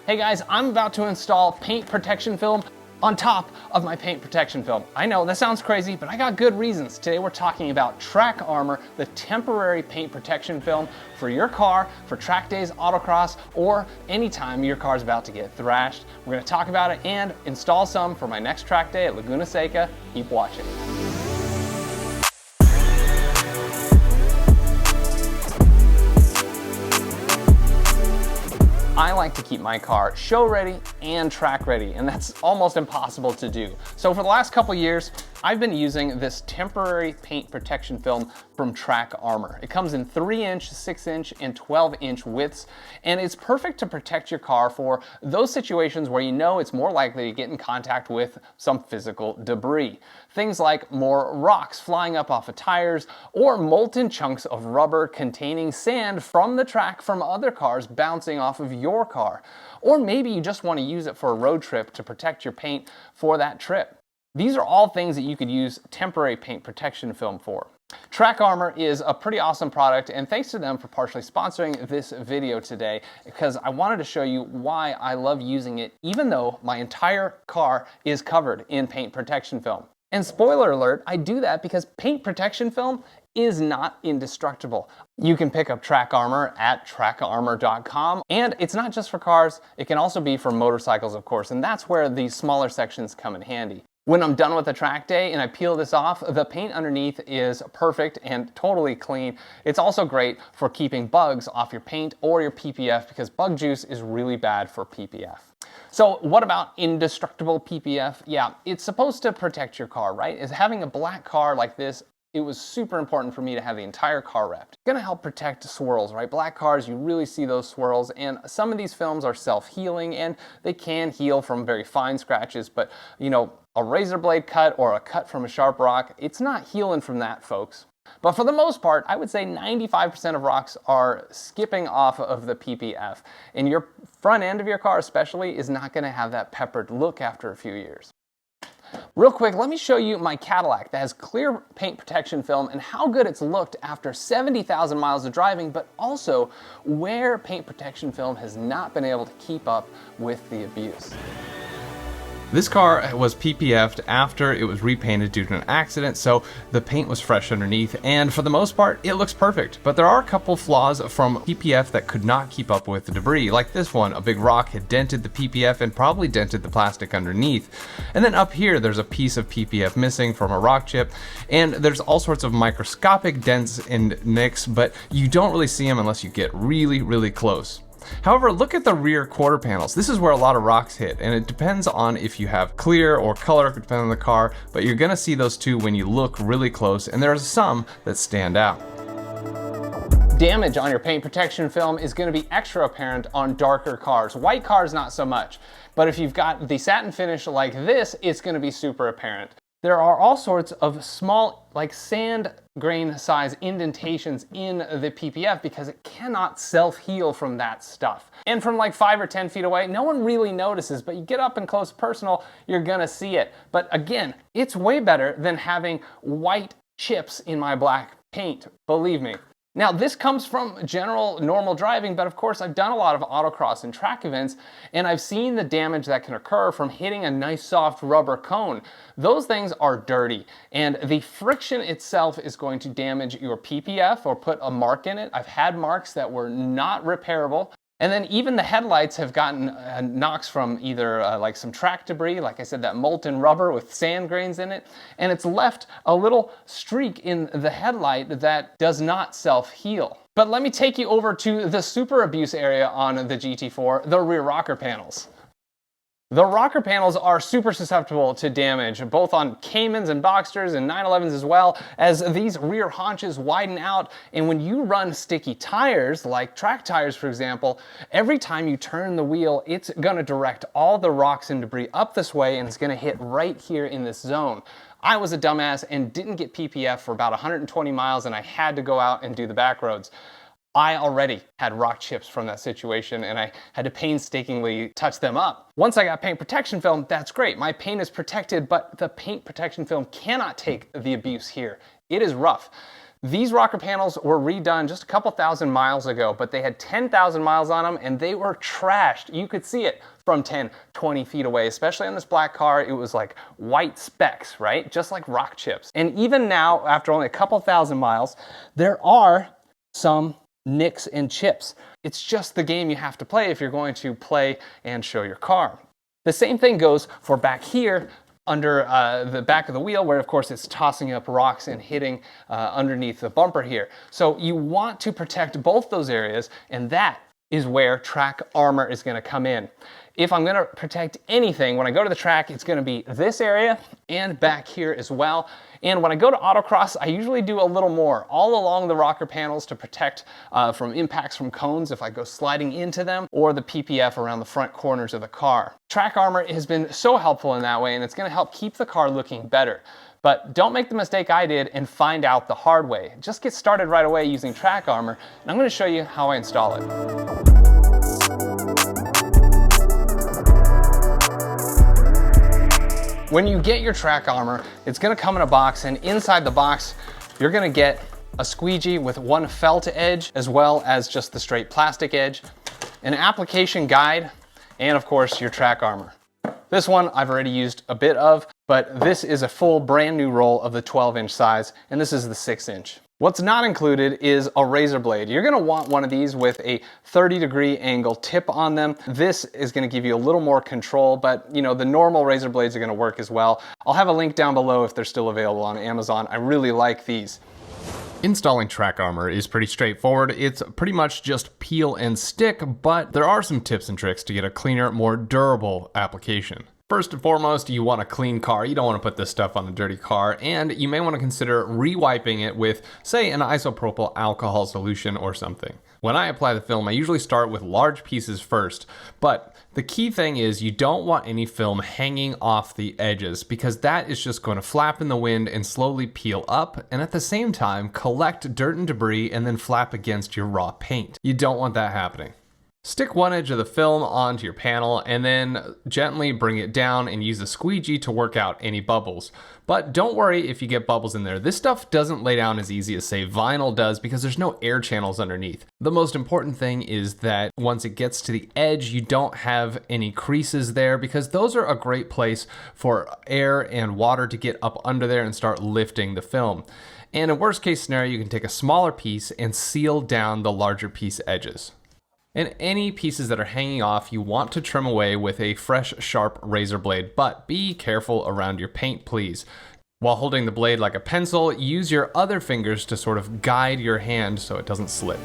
Hey guys, I'm about to install paint protection film on top of my paint protection film. I know that sounds crazy, but I got good reasons. Today we're talking about Track Armour, the temporary paint protection film for your car, for track days, autocross, or anytime your car's about to get thrashed. We're gonna talk about it and install some for my next track day at Laguna Seca. Keep watching. I like to keep my car show ready and track ready, and that's almost impossible to do. So for the last couple years, I've been using this temporary paint protection film from Track Armour. It comes in 3-inch, 6-inch, and 12-inch widths, and it's perfect to protect your car for those situations where you know it's more likely to get in contact with some physical debris. Things like more rocks flying up off of tires, or molten chunks of rubber containing sand from the track from other cars bouncing off of your car. Or maybe you just want to use it for a road trip to protect your paint for that trip. These are all things that you could use temporary paint protection film for. Track Armour is a pretty awesome product, and thanks to them for partially sponsoring this video today, because I wanted to show you why I love using it even though my entire car is covered in paint protection film. And spoiler alert, I do that because paint protection film is not indestructible. You can pick up Track Armour at trackarmour.com, and it's not just for cars, it can also be for motorcycles, of course, and that's where these smaller sections come in handy. When I'm done with the track day and I peel this off, the paint underneath is perfect and totally clean. It's also great for keeping bugs off your paint or your PPF, because bug juice is really bad for PPF. So what about indestructible PPF? Yeah, it's supposed to protect your car, right? Is having a black car like this, it was super important for me to have the entire car wrapped. It's gonna help protect swirls, right? Black cars, you really see those swirls, and some of these films are self-healing and they can heal from very fine scratches, but you know, a razor blade cut or a cut from a sharp rock, it's not healing from that, folks. But for the most part, I would say 95% of rocks are skipping off of the PPF, and your front end of your car especially is not gonna have that peppered look after a few years. Real quick, let me show you my Cadillac that has clear paint protection film and how good it's looked after 70,000 miles of driving, but also where paint protection film has not been able to keep up with the abuse. This car was PPF'd after it was repainted due to an accident, so the paint was fresh underneath, and for the most part, it looks perfect. But there are a couple flaws from PPF that could not keep up with the debris. Like this one, a big rock had dented the PPF and probably dented the plastic underneath. And then up here, there's a piece of PPF missing from a rock chip, and there's all sorts of microscopic dents and nicks, but you don't really see them unless you get really, really close. However, look at the rear quarter panels. This is where a lot of rocks hit, and it depends on if you have clear or color, depending on the car, but you're gonna see those two when you look really close, and there's some that stand out. Damage on your paint protection film is going to be extra apparent on darker cars. White cars, not so much. But if you've got the satin finish like this, it's going to be super apparent. There are all sorts of small, like sand grain size indentations in the PPF because it cannot self-heal from that stuff. And from like 5 or 10 feet away, no one really notices, but you get up and close personal, you're gonna see it. But again, it's way better than having white chips in my black paint, believe me. Now, this comes from general normal driving, but of course I've done a lot of autocross and track events, and I've seen the damage that can occur from hitting a nice soft rubber cone. Those things are dirty, and the friction itself is going to damage your PPF or put a mark in it. I've had marks that were not repairable. And then even the headlights have gotten knocks from either like some track debris, like I said, that molten rubber with sand grains in it, and it's left a little streak in the headlight that does not self-heal. But let me take you over to the super abuse area on the GT4, the rear rocker panels. The rocker panels are super susceptible to damage, both on Caymans and Boxsters and 911s as well, as these rear haunches widen out, and when you run sticky tires, like track tires for example, every time you turn the wheel, it's gonna direct all the rocks and debris up this way, and it's gonna hit right here in this zone. I was a dumbass and didn't get PPF for about 120 miles, and I had to go out and do the back roads. I already had rock chips from that situation, and I had to painstakingly touch them up. Once I got paint protection film, that's great. My paint is protected, but the paint protection film cannot take the abuse here. It is rough. These rocker panels were redone just a couple thousand miles ago, but they had 10,000 miles on them and they were trashed. You could see it from 10, 20 feet away, especially on this black car. It was like white specks, right? Just like rock chips. And even now, after only a couple thousand miles, there are some nicks and chips. It's just the game you have to play if you're going to play and show your car. The same thing goes for back here, under the back of the wheel, where of course it's tossing up rocks and hitting underneath the bumper here. So you want to protect both those areas, and that is where Track Armour is going to come in. If I'm going to protect anything, when I go to the track, it's going to be this area and back here as well. And when I go to autocross, I usually do a little more all along the rocker panels to protect from impacts from cones if I go sliding into them, or the PPF around the front corners of the car. Track Armour has been so helpful in that way, and it's going to help keep the car looking better. But don't make the mistake I did and find out the hard way. Just get started right away using Track Armour, and I'm going to show you how I install it. When you get your Track Armour, it's gonna come in a box, and inside the box, you're gonna get a squeegee with one felt edge, as well as just the straight plastic edge, an application guide, and of course, your Track Armour. This one I've already used a bit of, but this is a full brand new roll of the 12-inch size, and this is the 6-inch. What's not included is a razor blade. You're gonna want one of these with a 30-degree angle tip on them. This is gonna give you a little more control, but you know, the normal razor blades are gonna work as well. I'll have a link down below if they're still available on Amazon. I really like these. Installing Track Armour is pretty straightforward. It's pretty much just peel and stick, but there are some tips and tricks to get a cleaner, more durable application. First and foremost, you want a clean car. You don't want to put this stuff on a dirty car, and you may want to consider re-wiping it with, say, an isopropyl alcohol solution or something. When I apply the film, I usually start with large pieces first, but the key thing is you don't want any film hanging off the edges, because that is just going to flap in the wind and slowly peel up, and at the same time collect dirt and debris and then flap against your raw paint. You don't want that happening. Stick one edge of the film onto your panel and then gently bring it down and use a squeegee to work out any bubbles. But don't worry if you get bubbles in there. This stuff doesn't lay down as easy as, say, vinyl does, because there's no air channels underneath. The most important thing is that once it gets to the edge, you don't have any creases there, because those are a great place for air and water to get up under there and start lifting the film. And in worst case scenario, you can take a smaller piece and seal down the larger piece edges. And any pieces that are hanging off, you want to trim away with a fresh, sharp razor blade, but be careful around your paint, please. While holding the blade like a pencil, use your other fingers to sort of guide your hand so it doesn't slip.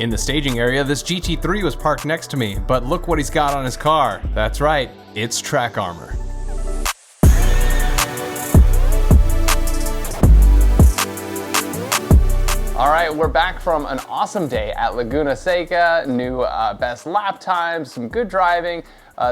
In the staging area, this GT3 was parked next to me, but look what he's got on his car. That's right, it's Track Armour. All right, we're back from an awesome day at Laguna Seca, new best lap times, some good driving.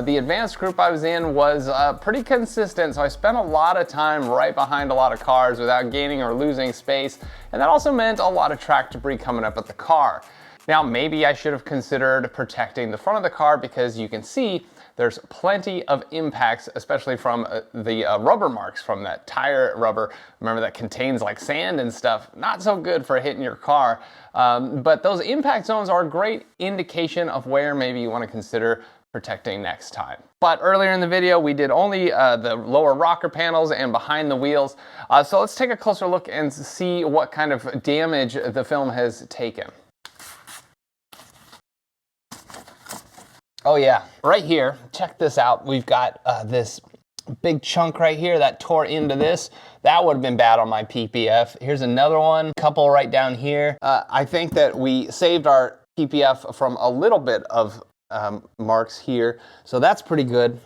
The advanced group I was in was pretty consistent, so I spent a lot of time right behind a lot of cars without gaining or losing space, and that also meant a lot of track debris coming up at the car. Now, maybe I should have considered protecting the front of the car, because you can see there's plenty of impacts, especially from the rubber marks from that tire rubber. Remember, that contains like sand and stuff. Not so good for hitting your car. But those impact zones are a great indication of where maybe you want to consider protecting next time. But earlier in the video, we did only the lower rocker panels and behind the wheels. So let's take a closer look and see what kind of damage the film has taken. Oh yeah, right here, check this out. We've got this big chunk right here that tore into this. That would have been bad on my PPF. Here's another one, couple right down here. I think that we saved our PPF from a little bit of marks here, so that's pretty good.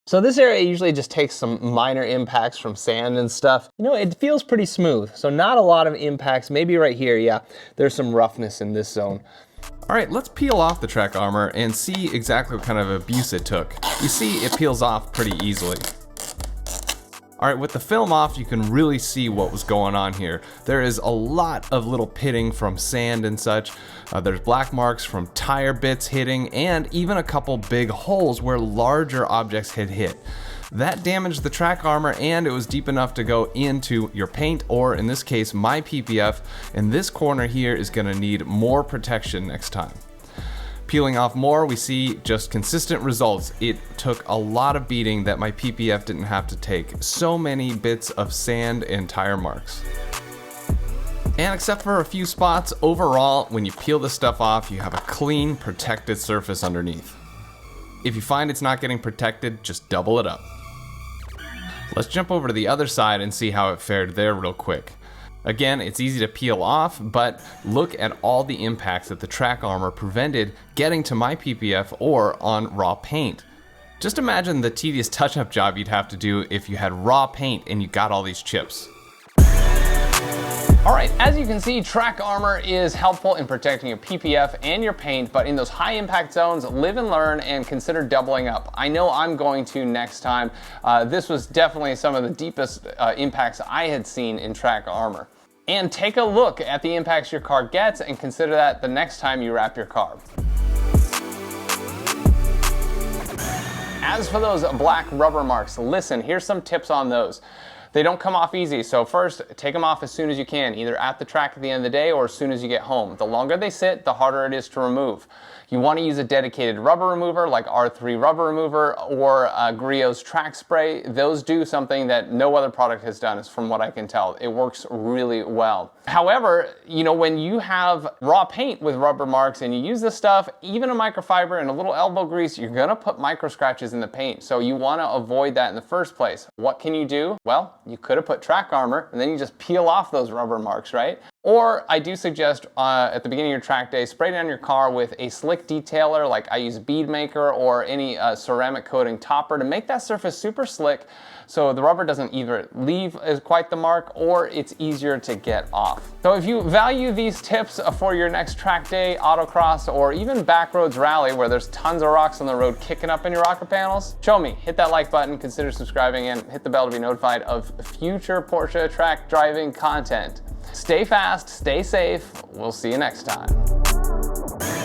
So this area usually just takes some minor impacts from sand and stuff. You know, it feels pretty smooth, so not a lot of impacts. Maybe right here, yeah, there's some roughness in this zone. All right, let's peel off the Track Armour and see exactly what kind of abuse it took. You see, it peels off pretty easily. All right, with the film off, you can really see what was going on here. There is a lot of little pitting from sand and such. There's black marks from tire bits hitting, and even a couple big holes where larger objects had hit. That damaged the Track Armour, and it was deep enough to go into your paint, or in this case, my PPF. And this corner here is gonna need more protection next time. Peeling off more, we see just consistent results. It took a lot of beating that my PPF didn't have to take. So many bits of sand and tire marks. And except for a few spots, overall, when you peel this stuff off, you have a clean, protected surface underneath. If you find it's not getting protected, just double it up. Let's jump over to the other side and see how it fared there real quick. Again, it's easy to peel off, but look at all the impacts that the Track Armour prevented getting to my PPF or on raw paint. Just imagine the tedious touch-up job you'd have to do if you had raw paint and you got all these chips. All right, as you can see, Track Armour is helpful in protecting your PPF and your paint, but in those high impact zones, live and learn and consider doubling up. I know I'm going to next time. This was definitely some of the deepest impacts I had seen in Track Armour. And take a look at the impacts your car gets and consider that the next time you wrap your car. As for those black rubber marks, listen, here's some tips on those. They don't come off easy, so first, take them off as soon as you can, either at the track at the end of the day or as soon as you get home. The longer they sit, the harder it is to remove. You want to use a dedicated rubber remover like R3 rubber remover or Griot's track spray. Those do something that no other product has done, from what I can tell. It works really well. However, you know, when you have raw paint with rubber marks and you use this stuff, even a microfiber and a little elbow grease, you're gonna put micro scratches in the paint. So you want to avoid that in the first place. What can you do? Well, you could have put Track Armour and then you just peel off those rubber marks, right? Or I do suggest at the beginning of your track day, spray down your car with a slick detailer, like I use Bead Maker or any ceramic coating topper to make that surface super slick so the rubber doesn't either leave as quite the mark or it's easier to get off. So if you value these tips for your next track day, autocross, or even backroads rally where there's tons of rocks on the road kicking up in your rocker panels, show me, hit that like button, consider subscribing, and hit the bell to be notified of future Porsche track driving content. Stay fast, stay safe. We'll see you next time.